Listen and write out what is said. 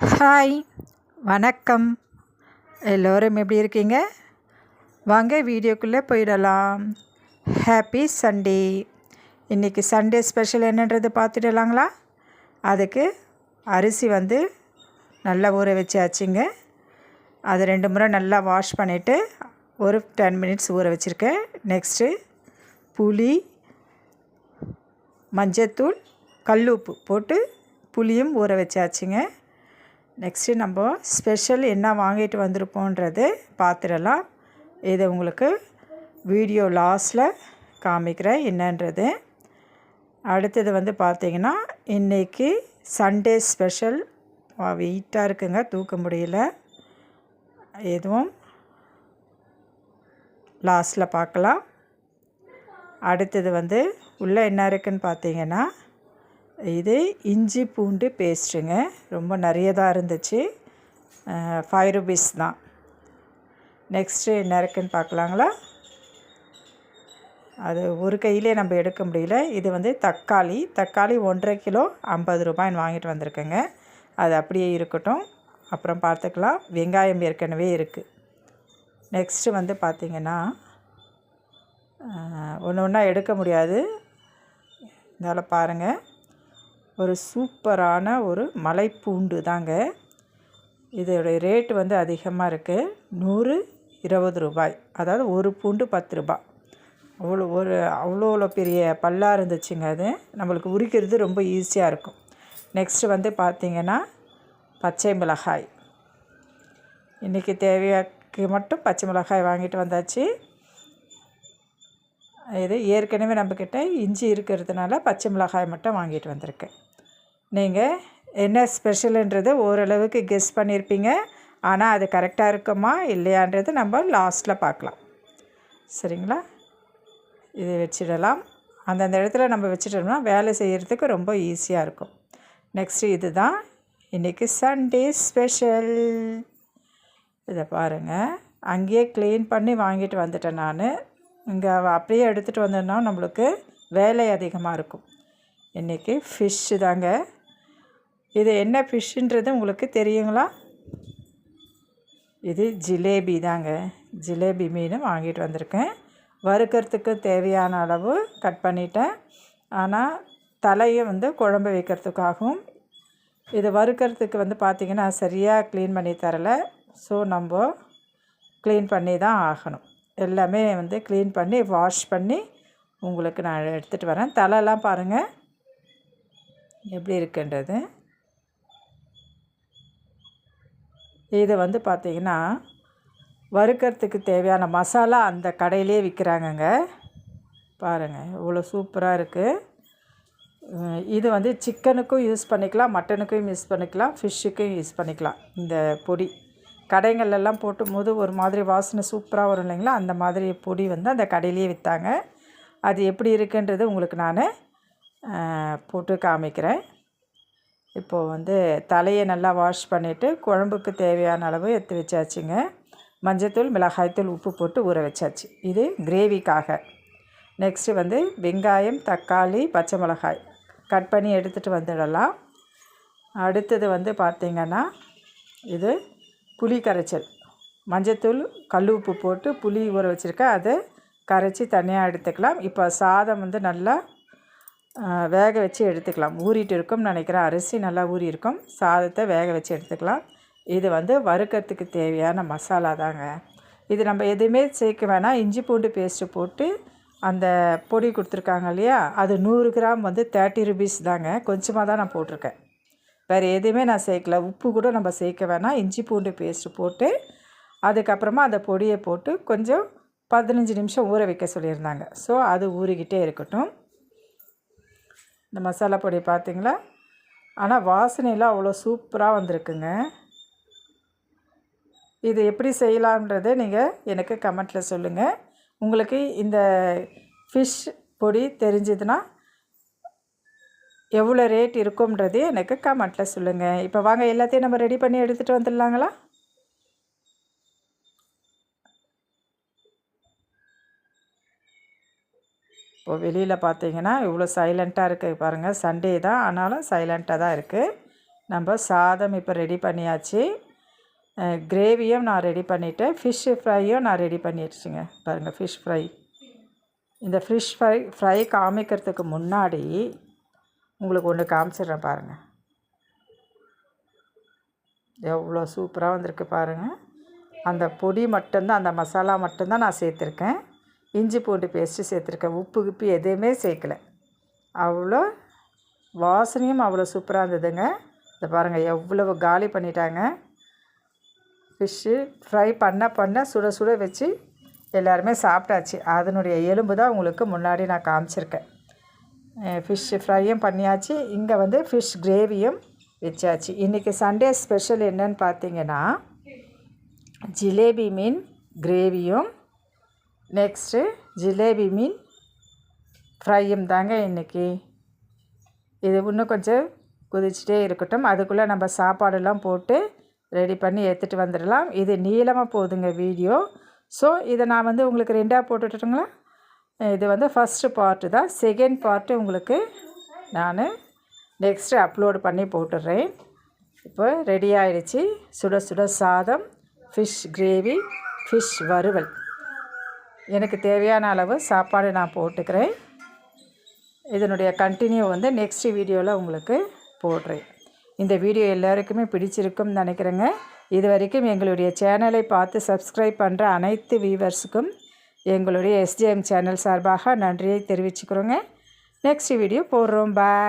Hi, வணக்கம். எல்லோரும் எப்படி இருக்கீங்க? வாங்க வீடியோக்குள்ளே போயிடலாம். Happy Sunday. இன்றைக்கி சண்டே ஸ்பெஷல் என்னன்றது பார்த்துடலாங்களா? அதுக்கு அரிசி நல்லா ஊற வச்சாச்சுங்க. அது 2 முறை நல்லா வாஷ் பண்ணிவிட்டு ஒரு 10 மினிட்ஸ் ஊற வச்சுருக்கேன். நெக்ஸ்ட்டு புளி, மஞ்சத்தூள், கல் உப்பு போட்டு புளியும் ஊற வச்சாச்சுங்க. நெக்ஸ்ட்டு நம்ம ஸ்பெஷல் என்ன வாங்கிட்டு வந்திருப்போன்றது பார்த்துடலாம். இதை உங்களுக்கு வீடியோ லாஸ்ட்டில் காமிக்கிறேன் என்னன்றது. அடுத்தது பார்த்திங்கன்னா இன்றைக்கி சண்டே ஸ்பெஷல் வெயிட்டாக இருக்குங்க, தூக்க முடியல. எதுவும் லாஸ்ட்டில் பார்க்கலாம். அடுத்தது உள்ளே என்ன இருக்குதுன்னு பார்த்தீங்கன்னா, இது இஞ்சி பூண்டு பேஸ்ட்டுங்க. ரொம்ப நிறைய தான் இருந்துச்சு. 5 rupees தான். நெக்ஸ்ட்டு என்ன இருக்குதுன்னு பார்க்கலாங்களா? அது ஒரு கையிலே நம்ம எடுக்க முடியல. இது தக்காளி 1.5 கிலோ 50 ரூபாய்ன்னு வாங்கிட்டு வந்திருக்கேங்க. அது அப்படியே இருக்கட்டும், அப்புறம் பார்த்துக்கலாம். வெங்காயம் ஏற்கனவே இருக்குது. நெக்ஸ்ட்டு பார்த்திங்கன்னா ஒன்று ஒன்றா எடுக்க முடியாது, இதனால் பாருங்கள். ஒரு சூப்பரான ஒரு மலைப்பூண்டு தாங்க. இதோடைய ரேட்டு அதிகமாக இருக்குது. 120 ரூபாய். அதாவது ஒரு பூண்டு 10 ரூபாய். அவ்வளோ பெரிய பல்லாக இருந்துச்சுங்க. அது நம்மளுக்கு உரிக்கிறது ரொம்ப ஈஸியாக இருக்கும். நெக்ஸ்ட்டு பார்த்திங்கன்னா பச்சை மிளகாய். இன்றைக்கி தேவையாக்கு மட்டும் பச்சை மிளகாய் வாங்கிட்டு வந்தாச்சு. இது ஏற்கனவே நம்மக்கிட்ட இஞ்சி இருக்கிறதுனால பச்சை மிளகாய் மட்டும் வாங்கிட்டு வந்திருக்கேன். நீங்கள் என்ன ஸ்பெஷலுன்றது ஓரளவுக்கு கெஸ் பண்ணியிருப்பீங்க. ஆனால் அது கரெக்டாக இருக்குமா இல்லையான்றது நம்ம லாஸ்ட்டில் பார்க்கலாம். சரிங்களா? இது வச்சிடலாம். அந்தந்த இடத்துல நம்ம வச்சுட்டோம்னா வேலை செய்கிறதுக்கு ரொம்ப ஈஸியாக இருக்கும். நெக்ஸ்ட்டு இது தான் இன்றைக்கி சண்டே ஸ்பெஷல். இதை பாருங்கள், அங்கேயே க்ளீன் பண்ணி வாங்கிட்டு வந்துட்டேன் நான். இங்கே அப்படியே எடுத்துகிட்டு வந்தோன்னா நம்மளுக்கு வேலை அதிகமாக இருக்கும். இன்றைக்கி ஃபிஷ்ஷு தாங்க. இது என்ன ஃபிஷ்ஷுன்றது உங்களுக்கு தெரியுங்களா? இது ஜிலேபி தாங்க. ஜிலேபி மீன் வாங்கிட்டு வந்திருக்கேன். வறுக்கிறதுக்கு தேவையான அளவு கட் பண்ணிட்டேன். ஆனால் தலையை குழம்பு வைக்கிறதுக்காகவும் இது வறுக்கிறதுக்கு பார்த்திங்கன்னா சரியாக க்ளீன் பண்ணி தரலை. ஸோ நம்ம க்ளீன் பண்ணி தான் ஆகணும். எல்லாமே க்ளீன் பண்ணி வாஷ் பண்ணி உங்களுக்கு நான் எடுத்துகிட்டு வரேன். தலைலாம் பாருங்கள் எப்படி இருக்குன்றது. இது பார்த்திங்கன்னா வறுக்கிறதுக்கு தேவையான மசாலா அந்த கடையிலே விற்கிறாங்கங்க. பாருங்கள் இவ்வளோ சூப்பராக இருக்குது. இது சிக்கனுக்கும் யூஸ் பண்ணிக்கலாம், மட்டனுக்கும் யூஸ் பண்ணிக்கலாம், ஃபிஷ்ஷுக்கும் யூஸ் பண்ணிக்கலாம். இந்த பொடி கடைங்கள்லாம் போட்டும்போது ஒரு மாதிரி வாசனை சூப்பராக வரும் இல்லைங்களா? அந்த மாதிரி பொடி அந்த கடையிலே விற்றாங்க. அது எப்படி இருக்குன்றது உங்களுக்கு நான் போட்டு காமிக்கிறேன். இப்போது தலையை நல்லா வாஷ் பண்ணிவிட்டு குழம்புக்கு தேவையான அளவு எடுத்து வச்சாச்சுங்க. மஞ்சத்தூள், மிளகாய்த்தூள், உப்பு போட்டு ஊற வச்சாச்சு. இது கிரேவிக்காக. நெக்ஸ்ட்டு வெங்காயம், தக்காளி, பச்சை மிளகாய் கட் பண்ணி எடுத்துகிட்டு வந்துடலாம். அடுத்தது பார்த்திங்கன்னா இது புளி கரைச்சல். மஞ்சத்தூள், கல் உப்பு போட்டு புளி ஊற வச்சுருக்கேன். அதை கரைச்சி தனியாக எடுத்துக்கலாம். இப்போ சாதம் நல்லா வேக வச்சு எடுத்துக்கலாம். ஊறிட்டு இருக்கும்னு நினைக்கிறேன். அரிசி நல்லா ஊறி இருக்கும். சாதத்தை வேக வச்சு எடுத்துக்கலாம். இது வறுக்கிறதுக்கு தேவையான மசாலா தாங்க. இது நம்ம எதுவுமே சேர்க்க வேணாம். இஞ்சி பூண்டு பேஸ்ட்டு போட்டு அந்த பொடி கொடுத்துருக்காங்க இல்லையா, அது 100 கிராம் 30 rupees தாங்க. கொஞ்சமாக தான் நான் போட்டிருக்கேன். வேறு எதுவுமே நான் சேர்க்கல. உப்பு கூட நம்ம சேர்க்க வேணாம். இஞ்சி பூண்டு பேஸ்ட்டு போட்டு அதுக்கப்புறமா அந்த பொடியை போட்டு கொஞ்சம் 15 நிமிஷம் ஊற வைக்க சொல்லியிருந்தாங்க. ஸோ அது ஊறிக்கிட்டே இருக்கட்டும். இந்த மசாலா பொடி பார்த்திங்களா? ஆனால் வாசனையெல்லாம் அவ்வளோ சூப்பராக வந்திருக்குங்க. இது எப்படி செய்யலான்றதை நீங்கள் எனக்கு கமெண்ட்டில் சொல்லுங்கள். உங்களுக்கு இந்த ஃபிஷ் பொடி தெரிஞ்சதுன்னா எவ்வளோ ரேட் இருக்கும்ன்றது எனக்கு கமெண்ட்டில் சொல்லுங்கள். இப்போ வாங்க எல்லாத்தையும் நம்ம ரெடி பண்ணி எடுத்துகிட்டு வந்துடலாங்களா? இப்போது வெளியில் பார்த்தீங்கன்னா இவ்வளோ சைலண்ட்டாக இருக்குது பாருங்கள். சண்டே தான், ஆனாலும் சைலண்ட்டாக தான் இருக்குது. நம்ம சாதம் இப்போ ரெடி பண்ணியாச்சு. கிரேவியும் நான் ரெடி பண்ணிவிட்டேன். ஃபிஷ்ஷு ஃப்ரையும் நான் ரெடி பண்ணிடுச்சுங்க. பாருங்கள், ஃபிஷ் ஃப்ரை. இந்த ஃபிஷ் ஃப்ரை காமிக்கிறதுக்கு முன்னாடி உங்களுக்கு ஒன்று காமிச்சிடுறேன் பாருங்கள். எவ்வளோ சூப்பராக வந்திருக்கு பாருங்கள். அந்த பொடி மட்டும்தான், அந்த மசாலா மட்டும்தான் நான் சேர்த்துருக்கேன். இஞ்சி பூண்டு பேஸ்ட்டு சேர்த்துருக்கேன். உப்பு கிப்பு எதுவுமே சேர்க்கலை. அவ்வளோ வாசனையும் அவ்வளோ சூப்பராக இருந்ததுங்க. இதை பாருங்கள், எவ்வளவு காலி பண்ணிட்டாங்க. ஃபிஷ்ஷு ஃப்ரை பண்ண சுட சுட வச்சு எல்லாருமே சாப்பிட்டாச்சு. அதனுடைய எலும்பு தான் உங்களுக்கு முன்னாடி நான் காமிச்சிருக்கேன். ஃபிஷ்ஷு ஃப்ரையும் பண்ணியாச்சு. இங்கே வந்து ஃபிஷ் கிரேவியும் வச்சாச்சு. இன்றைக்கி சண்டே ஸ்பெஷல் என்னன்னு பார்த்தீங்கன்னா, ஜிலேபி மீன் கிரேவியும் நெக்ஸ்ட்டு ஜிலேபி மீன் ஃப்ரையும் தாங்க இன்றைக்கி. இது இன்னும் கொஞ்சம் கொதிச்சுட்டே இருக்கட்டும். அதுக்குள்ளே நம்ம சாப்பாடெல்லாம் போட்டு ரெடி பண்ணி எடுத்துகிட்டு வந்துடலாம். இது நீளமாக போகுதுங்க வீடியோ. ஸோ இதை நான் வந்து உங்களுக்கு 2ஆக போட்டுட்டுங்களா. இது வந்து ஃபஸ்ட்டு பார்ட்டு தான். செகண்ட் பார்ட்டு உங்களுக்கு நான் நெக்ஸ்ட்டு அப்லோடு பண்ணி போட்டுடுறேன். இப்போ ரெடி ஆகிடுச்சு. சுட சுட சாதம், ஃபிஷ் கிரேவி, ஃபிஷ் வறுவல். எனக்கு தேவையான அளவு சாப்பாடு நான் போட்டுக்கிறேன். இதனுடைய கண்டினியூ வந்து நெக்ஸ்ட் வீடியோவில் உங்களுக்கு போடுறேன். இந்த வீடியோ எல்லாருக்குமே பிடிச்சிருக்கும்னு நினைக்கிறேங்க. இது வரைக்கும் எங்களுடைய சேனலை பார்த்து சப்ஸ்கிரைப் பண்ணுற அனைத்து வியூவர்ஸுக்கும் எங்களுடைய SJM சேனல் சார்பாக நன்றியை தெரிவிச்சுக்கிறோங்க. நெக்ஸ்ட் வீடியோ போடுறோம். பாய்.